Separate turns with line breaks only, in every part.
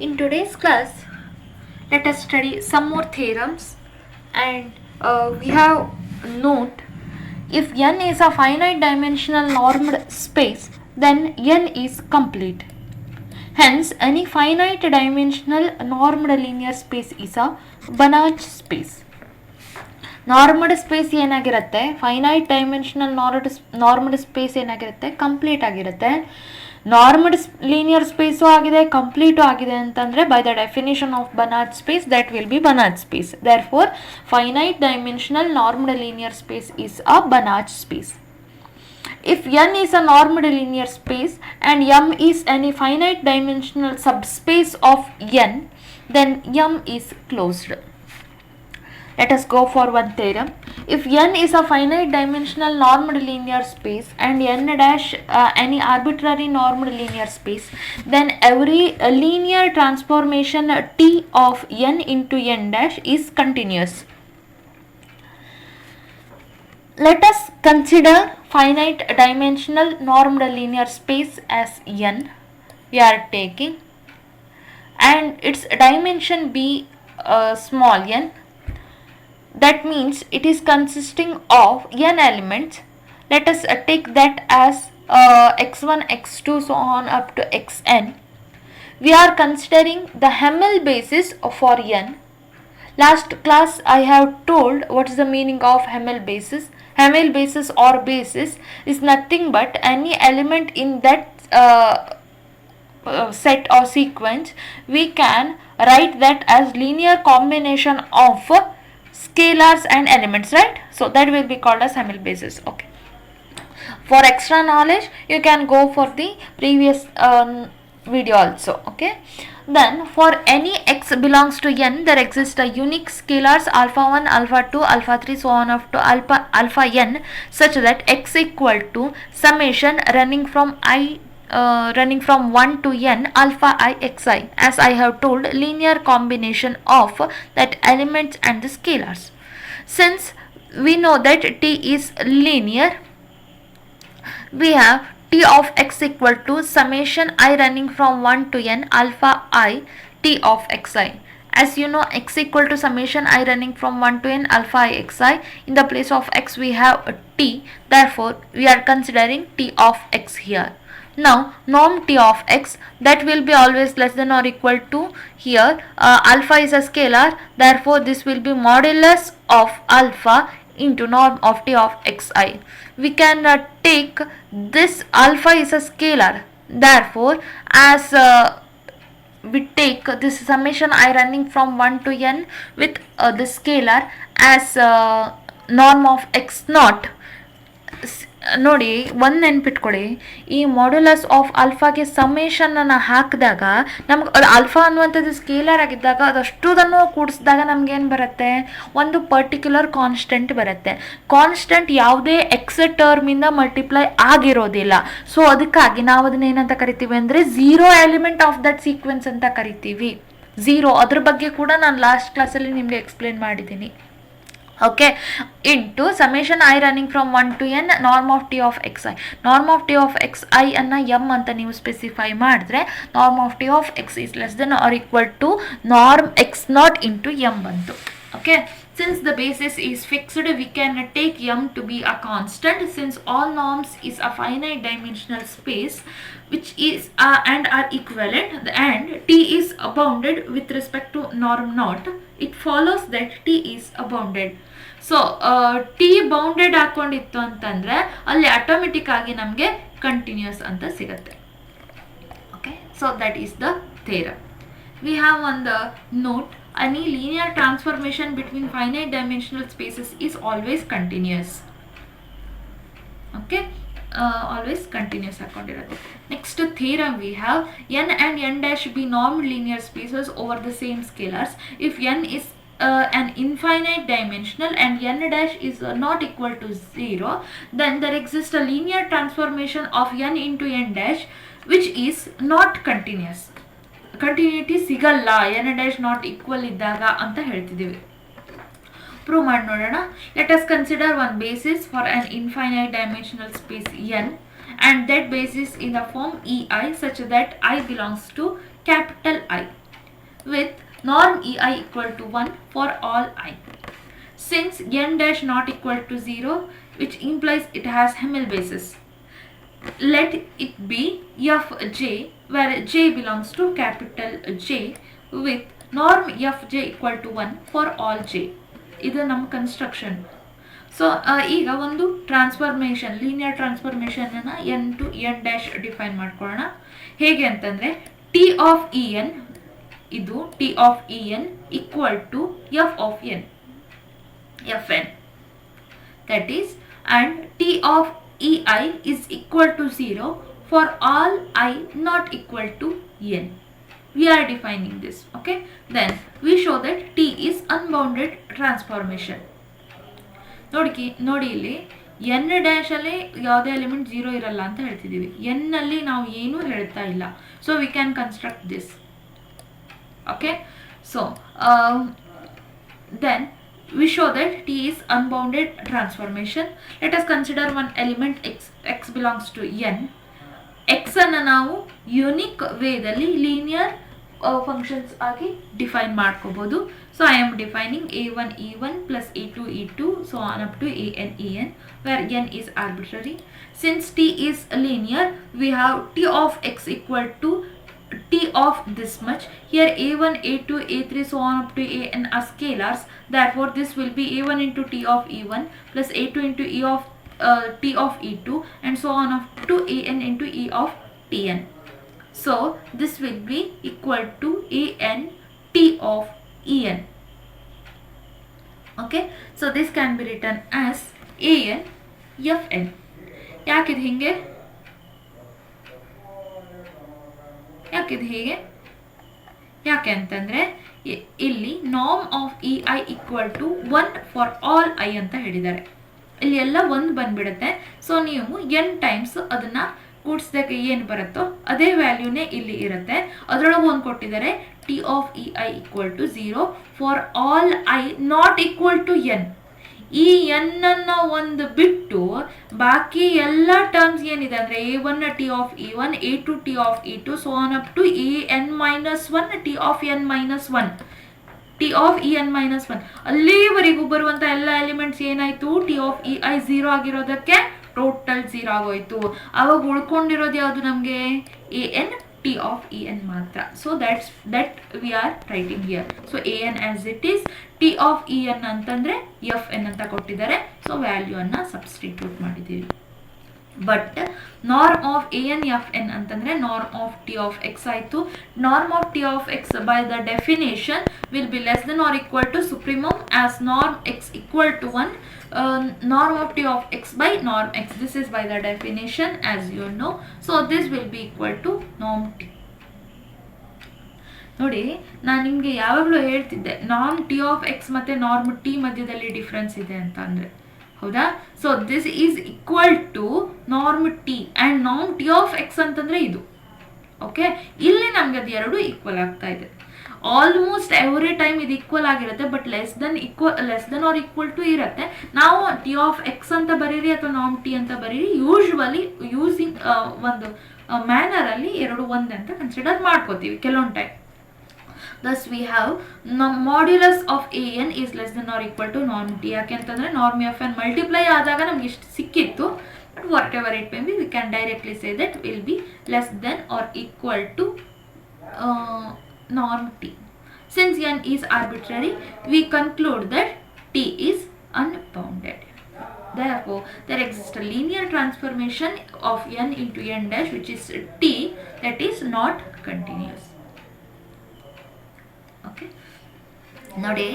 In today's class, let us study some more theorems, and we have note, if n is a finite dimensional normed space, then n is complete. Hence, any finite dimensional normed linear space is a Banach space. Normed space ಏನಾಗಿರುತ್ತೆ, finite dimensional normed space ಏನಾಗಿರುತ್ತೆ, complete ಆಗಿರುತ್ತೆ. Normed linear space ಆಗಿದೆ, complete ಆಗಿದೆ ಅಂತಂದರೆ by the definition of Banach space that will be Banach space. Therefore finite dimensional normed linear space is a Banach space. If n is a normed linear space and m is any finite dimensional subspace of n, then m is closed. Let us go for one theorem. If n is a finite dimensional normed linear space and n dash any arbitrary normed linear space, then every linear transformation t of n into n dash is continuous. Let us consider finite dimensional normed linear space as n we are taking, and its dimension be small n. That means it is consisting of n elements. Let us take that as x1, x2, so on up to xn. We are considering the Hamel basis for n. Last class I have told what is the meaning of Hamel basis. Hamel basis or basis is nothing but any element in that set or sequence. We can write that as linear combination of scalars and elements, right? So that will be called as Hamel basis. Okay. For extra knowledge, you can go for the previous video also. Okay. Then for any x belongs to n, there exists a unique scalars alpha 1, alpha 2, alpha 3, so on up to alpha n, such that x equal to summation running from 1 to n alpha I xi, as I have told, linear combination of that elements and the scalars. Since we know that t is linear, we have t of x equal to summation I running from 1 to n alpha I t of xi. As you know, x equal to summation I running from 1 to n alpha I xi. In the place of x we have a t, therefore we are considering t of x here. Now norm t of x, that will be always less than or equal to, here alpha is a scalar, therefore this will be modulus of alpha into norm of t of xi. We can take this alpha is a scalar, therefore as we take this summation I running from 1 to n with the scalar as norm of x naught. ನೋಡಿ, ಒಂದು ನೆನ್ಪಿಟ್ಕೊಳ್ಳಿ, ಈ modulus of ಆಲ್ಫಾಗೆ ಸಮೇಷನನ್ನು ಹಾಕಿದಾಗ ನಮ್ಗೆ ಅದು alpha ಅನ್ನುವಂಥದ್ದು scalar ಆಗಿದ್ದಾಗ ಅದಷ್ಟುದನ್ನು ಕೂಡಿಸಿದಾಗ ನಮಗೇನು ಬರುತ್ತೆ, ಒಂದು ಪರ್ಟಿಕ್ಯುಲರ್ ಕಾನ್ಸ್ಟೆಂಟ್ ಬರುತ್ತೆ. ಕಾನ್ಸ್ಟೆಂಟ್ ಯಾವುದೇ ಎಕ್ಸ್ ಟರ್ಮಿಂದ ಮಲ್ಟಿಪ್ಲೈ ಆಗಿರೋದಿಲ್ಲ. ಸೊ ಅದಕ್ಕಾಗಿ ನಾವು ಅದನ್ನ ಏನಂತ ಕರಿತೀವಿ ಅಂದರೆ zero element of that sequence ಅಂತ ಕರಿತೀವಿ. ಝೀರೋ, ಅದ್ರ ಬಗ್ಗೆ ಕೂಡ ನಾನು ಲಾಸ್ಟ್ ಕ್ಲಾಸಲ್ಲಿ ನಿಮಗೆ ಎಕ್ಸ್ಪ್ಲೇನ್ ಮಾಡಿದ್ದೀನಿ. Okay, into summation I running from 1 to n norm of t of xi. Norm of t of xi ಅನ್ನ m ಅಂತ ನೀವು ಸ್ಪೆಸಿಫೈ ಮಾಡಿದ್ರೆ norm of t of x is less than or equal to norm x naught into m ಬಂತು. Okay, since the basis is fixed, we can take m to be a constant. Since all norms is a finite dimensional space which is and are equivalent, and t is bounded with respect to norm naught, it follows that t is bounded. So T bounded ಹಾಕೊಂಡಿತ್ತು ಅಂತಂದರೆ ಅಲ್ಲಿ automatic ಆಗಿ ನಮಗೆ continuous ಅಂತ ಸಿಗುತ್ತೆ. Okay, so that is the theorem. We have on the note, any linear transformation between finite dimensional spaces is always continuous. Okay, always continuous ಹಾಕೊಂಡಿರೋದು. Next theorem we have, n and n dash be normed linear spaces over the same scalars. If n is an infinite dimensional and n dash is not equal to 0, then there exists a linear transformation of n into n dash which is not continuous. Continuity ಸಿಗಲ್ಲ n dash not equal ಇದ್ದಾಗ ಅಂತ ಹೇಳ್ತಿದ್ದೀವಿ. Prove ಮಾಡಿ ನೋಡೋಣ. Let us consider one basis for an infinite dimensional space n, and that basis in the form ei such that I belongs to capital I. norm ei equal to 1 for all I. Since n dash not equal to 0, which implies it has Hamel basis, let it be fj where j belongs to capital J with norm fj equal to 1 for all j. ಇದು ನಮ್ಮ construction. So ಈಗ ಒಂದು transformation, linear ಟ್ರಾನ್ಸ್ಫಾರ್ಮೇಷನನ್ನು n to n dash define ಮಾಡ್ಕೊಳ್ಳೋಣ. ಹೇಗೆ ಅಂತಂದರೆ T of e n, ಇದು T of e n equal to f of n, f n, that is, and t of ei is equal to 0 for all I not equal to n. We are defining this. Okay, then we show that t is unbounded transformation. ನೋಡಿ ಇಲ್ಲಿ N dash ಅಲ್ಲಿ ಯಾವುದೇ element 0 ಇರಲ್ಲ ಅಂತ ಹೇಳ್ತಿದ್ದೀವಿ. N ಅಲ್ಲಿ ನಾವು ಏನೂ ಹೇಳ್ತಾ ಇಲ್ಲ. So we can construct this. Okay, so then we show that t is unbounded transformation. Let us consider one element x belongs to n. x ಅನ್ನು ನಾವು ಯುನಿಕ್ ವೇದಲ್ಲಿ ಲೀನಿಯರ್ ಫಂಕ್ಷನ್ಸ್ ಆಗಿ ಡಿಫೈನ್ ಮಾಡ್ಕೋಬಹುದು. So I am defining a1 e1 plus a2 e2 so on up to an en where n is arbitrary. Since t is linear, we have t of x equal to t of this much. Here a1 a2 a3 so on up to an are scalars. Therefore this will be a1 into t of e1 plus a2 into t of e2 and so on up to an into e of tn. So this will be equal to an t of en. Okay, so this can be written as an fn. ಯಾಕಿದು ಹಿಂಗೆ? ಯಾಕಿದು ಹೀಗೆ? ಯಾಕೆ ಅಂತಂದರೆ ಇಲ್ಲಿ norm of e i equal to 1 for all i ಅಂತ ಹೇಳಿದ್ದಾರೆ. ಇಲ್ಲಿ ಎಲ್ಲ 1 ಬಂದ್ಬಿಡುತ್ತೆ. ಸೊ ನೀವು n ಟೈಮ್ಸ್ ಅದನ್ನು ಕೂಡಿಸಿದಾಗ ಏನು ಬರುತ್ತೋ ಅದೇ ವ್ಯಾಲ್ಯೂನೇ ಇಲ್ಲಿ ಇರುತ್ತೆ. ಅದರೊಳಗೆ ಒಂದು ಕೊಟ್ಟಿದ್ದಾರೆ T of e i equal to 0 for all i not equal to n. ಈ ಎನ್ ಅನ್ನು ಒಂದು ಬಿಟ್ಟು ಬಾಕಿ ಎಲ್ಲ ಟರ್ಮ್ಸ್ ಏನಿದೆ ಅಂದರೆ a1 T of e1, a2 T of e2 so on up to an-1 T of n-1, T of en-1 ಅಲ್ಲಿವರೆಗೂ ಬರುವಂಥ ಎಲ್ಲ ಎಲಿಮೆಂಟ್ಸ್ ಏನಾಯಿತು, ಟಿ ಆಫ್ ಇ ಐ 0 ಆಗಿರೋದಕ್ಕೆ ಟೋಟಲ್ 0 ಆಗೋಯ್ತು. ಅವಾಗ ಉಳ್ಕೊಂಡಿರೋದು ಯಾವುದು ನಮಗೆ an t of en ಮಾತ್ರ. So that we are writing here. So an as it is, t of en ಅಂತಂದರೆ fn ಅಂತ ಕೊಟ್ಟಿದ್ದಾರೆ. ಸೊ ವ್ಯಾಲ್ಯೂ ಅನ್ನು ಸಬ್ಸ್ಟಿಟ್ಯೂಟ್ ಮಾಡಿದ್ದೀವಿ. But norm of an fn ಅಂತಂದರೆ norm of t of x ಆಯಿತು. Norm of t of x by the definition will be less than or equal to supremum as norm x equal to 1. Norm of t of x by norm x, this is by the definition as you know. So this will be equal to norm t. ನೋಡಿ, ನಾನು ನಿಮಗೆ ಯಾವಾಗಲೂ ಹೇಳ್ತಿದ್ದೆ norm t of x ಮತ್ತು norm t ಮಧ್ಯದಲ್ಲಿ difference ಇದೆ ಅಂತ ಅಂದರೆ, ಹೌದಾ? So this is equal to norm t and norm t of x ಅಂತಂದರೆ ಇದು. ಓಕೆ, ಇಲ್ಲಿ ನಮಗೆ ಅದು ಎರಡು ಈಕ್ವಲ್ ಆಗ್ತಾ ಇದೆ. ಆಲ್ಮೋಸ್ಟ್ ಎವ್ರಿ ಟೈಮ್ ಇದು ಈಕ್ವಲ್ ಆಗಿರುತ್ತೆ, but less than or equal to ಇರುತ್ತೆ. ನಾವು ಟಿ ಆಫ್ ಎಕ್ಸ್ ಅಂತ ಬರೀರಿ ಅಥವಾ ನಾರ್ಮ್ ಟಿ ಅಂತ ಬರೀರಿ, ಯೂಶ್ವಲಿ ಯೂಸಿಂಗ್ ಒಂದು ಮ್ಯಾನರಲ್ಲಿ ಎರಡು ಒಂದೇ ಅಂತ ಕನ್ಸಿಡರ್ ಮಾಡ್ಕೋತೀವಿ ಕೆಲವೊಂದು time. Thus we have modulus of an is less than or equal to norm t. ಯಾಕೆ ಅಂತಂದರೆ norm fn ಮಲ್ಟಿಪ್ಲೈ ಆದಾಗ ನಮ್ಗೆ ಇಷ್ಟು ಸಿಕ್ಕಿತ್ತು. But whatever it may be, we can directly say that will be less than or equal to norm t. Since n is arbitrary, we conclude that t is unbounded. Therefore, there exists a linear transformation of n into n dash which is t, that is not continuous. Okay, ನೋಡಿ,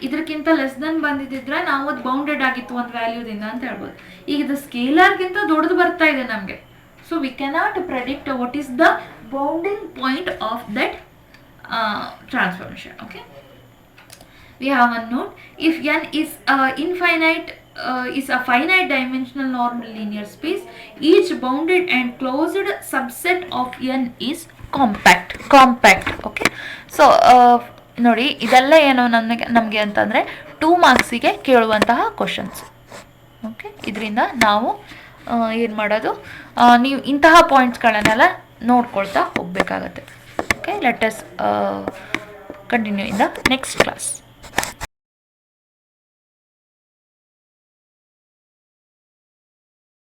ಇದಕ್ಕಿಂತ less than ಬಂದಿದ್ದರೆ ನಾವು ಅದು bounded ಆಗಿತ್ತು ಒಂದು ವ್ಯಾಲ್ಯೂದಿಂದ ಅಂತ ಹೇಳ್ಬೋದು. ಈಗ ಇದು ಸ್ಕೇಲಾರ್ಗಿಂತ ದೊಡ್ಡದು ಬರ್ತಾ ಇದೆ ನಮಗೆ. So we cannot predict what is the bounding point of that transformation. Okay, we have one note. If n is infinite is a finite dimensional normal linear space, each bounded and closed subset of n is compact. Okay, so ನೋಡಿ, ಇದೆಲ್ಲ ಏನು ನಮಗೆ ಅಂತಂದರೆ 2 ಮಾರ್ಕ್ಸಿಗೆ ಕೇಳುವಂತಹ questions. Okay, ಇದರಿಂದ ನಾವು ಏನು ಮಾಡೋದು, ನೀವು ಇಂತಹ ಪಾಯಿಂಟ್ಸ್ಗಳನ್ನೆಲ್ಲ ನೋಡ್ಕೊಳ್ತಾ ಹೋಗಬೇಕಾಗತ್ತೆ. Okay, let us continue in the next class.